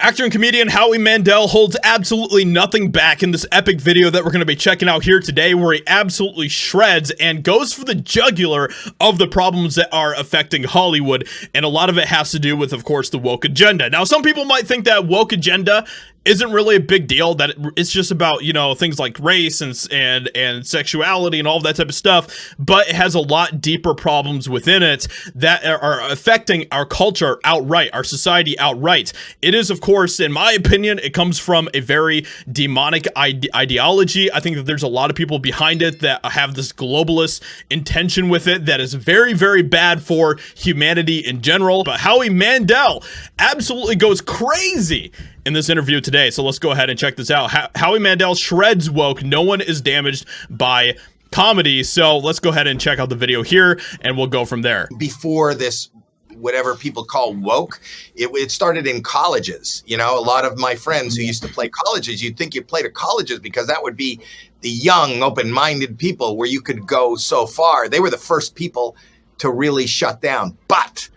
Actor and comedian Howie Mandel holds absolutely nothing back in this epic video that we're going to be checking out here today, where he absolutely shreds and goes for the jugular of the problems that are affecting Hollywood, and a lot of it has to do with, of course, the woke agenda. Now, some people might think that woke agenda isn't really a big deal, that it's just about, you know, things like race and sexuality and all that type of stuff, but it has a lot deeper problems within it that are affecting our culture outright, our society outright. It is, of course, in my opinion, it comes from a very demonic ideology. I think that there's a lot of people behind it that have this globalist intention with it that is very, very bad for humanity in general. But Howie Mandel absolutely goes crazy in this interview today, so let's go ahead and check this out. Howie Mandel shreds woke. No one is damaged by comedy. So let's go ahead and check out the video here, and we'll go from there. Before this, whatever people call woke, it started in colleges. You know, a lot of my friends who used to play colleges, you'd think you played at colleges because that would be the young, open-minded people where you could go so far. They were the first people to really shut down. But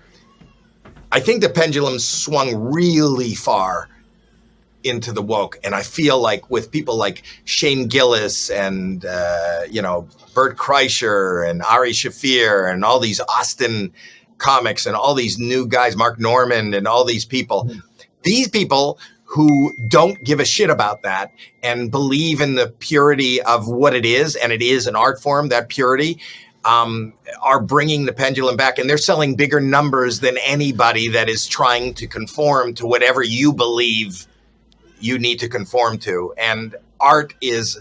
I think the pendulum swung really far into the woke. And I feel like with people like Shane Gillis and, Bert Kreischer and Ari Shaffir and all these Austin comics and all these new guys, Mark Norman and all these people who don't give a shit about that and believe in the purity of what it is, and it is an art form, that purity, are bringing the pendulum back, and they're selling bigger numbers than anybody that is trying to conform to whatever you believe you need to conform to. And art is,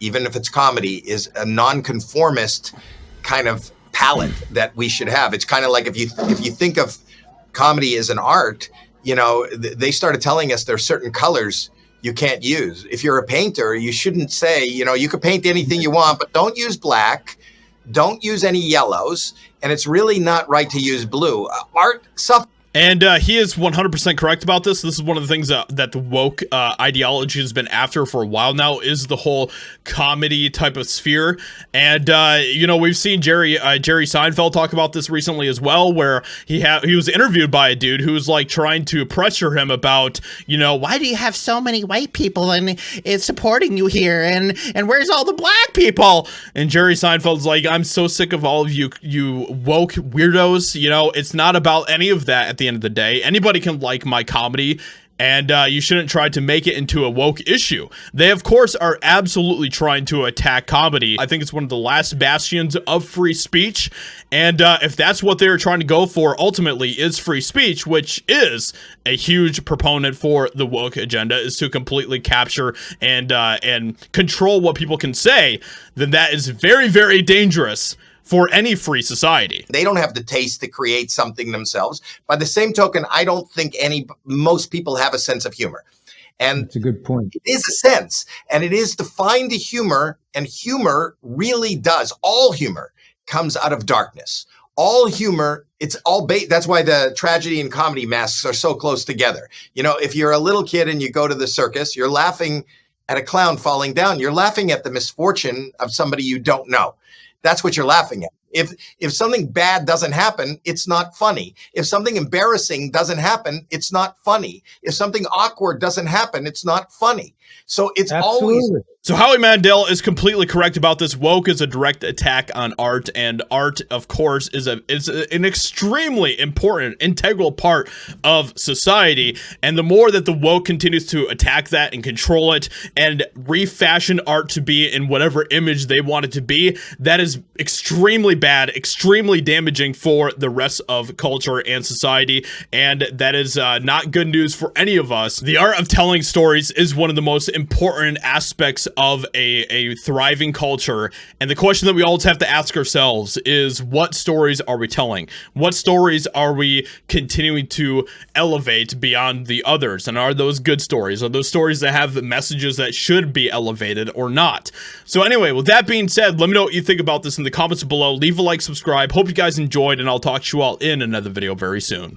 even if it's comedy, is a nonconformist kind of palette that we should have. It's kind of like if you think of comedy as an art, you know, they started telling us there's certain colors you can't use. If you're a painter, you shouldn't say, you know, you could paint anything you want, but don't use black, don't use any yellows, and it's really not right to use blue. Art suffers. And he is 100% correct about this. This is one of the things that the woke ideology has been after for a while now, is the whole comedy type of sphere. And, we've seen Jerry Seinfeld talk about this recently as well, where he was interviewed by a dude who was like trying to pressure him about, you know, why do you have so many white people and it's supporting you here? And where's all the black people? And Jerry Seinfeld's like, I'm so sick of all of you woke weirdos. You know, it's not about any of that at the end of the day. Anybody can like my comedy, and you shouldn't try to make it into a woke issue. They, of course, are absolutely trying to attack comedy. I think it's one of the last bastions of free speech, and if that's what they're trying to go for, ultimately, is free speech, which is a huge proponent for the woke agenda, is to completely capture and control what people can say, then that is very, very dangerous for any free society. They don't have the taste to create something themselves. By the same token, I don't think most people have a sense of humor. And that's a good point. It is a sense, and it is to find the humor, and humor really does. All humor comes out of darkness. All humor, it's all that's why the tragedy and comedy masks are so close together. You know, if you're a little kid and you go to the circus, you're laughing at a clown falling down. You're laughing at the misfortune of somebody you don't know. That's what you're laughing at. If something bad doesn't happen, it's not funny. If something embarrassing doesn't happen, it's not funny. If something awkward doesn't happen, it's not funny. So it's always. So Howie Mandel is completely correct about this. Woke is a direct attack on art, and art, of course, is an extremely important, integral part of society. And the more that the woke continues to attack that and control it and refashion art to be in whatever image they want it to be, that is extremely bad, extremely damaging for the rest of culture and society. And that is not good news for any of us. The art of telling stories is one of the most important aspects of a thriving culture, and the question that we always have to ask ourselves is, what stories are we telling? What stories are we continuing to elevate beyond the others? And are those good stories? Are those stories that have messages that should be elevated or not? So anyway, with that being said, let me know what you think about this in the comments below. Leave a like, subscribe. Hope you guys enjoyed, and I'll talk to you all in another video very soon.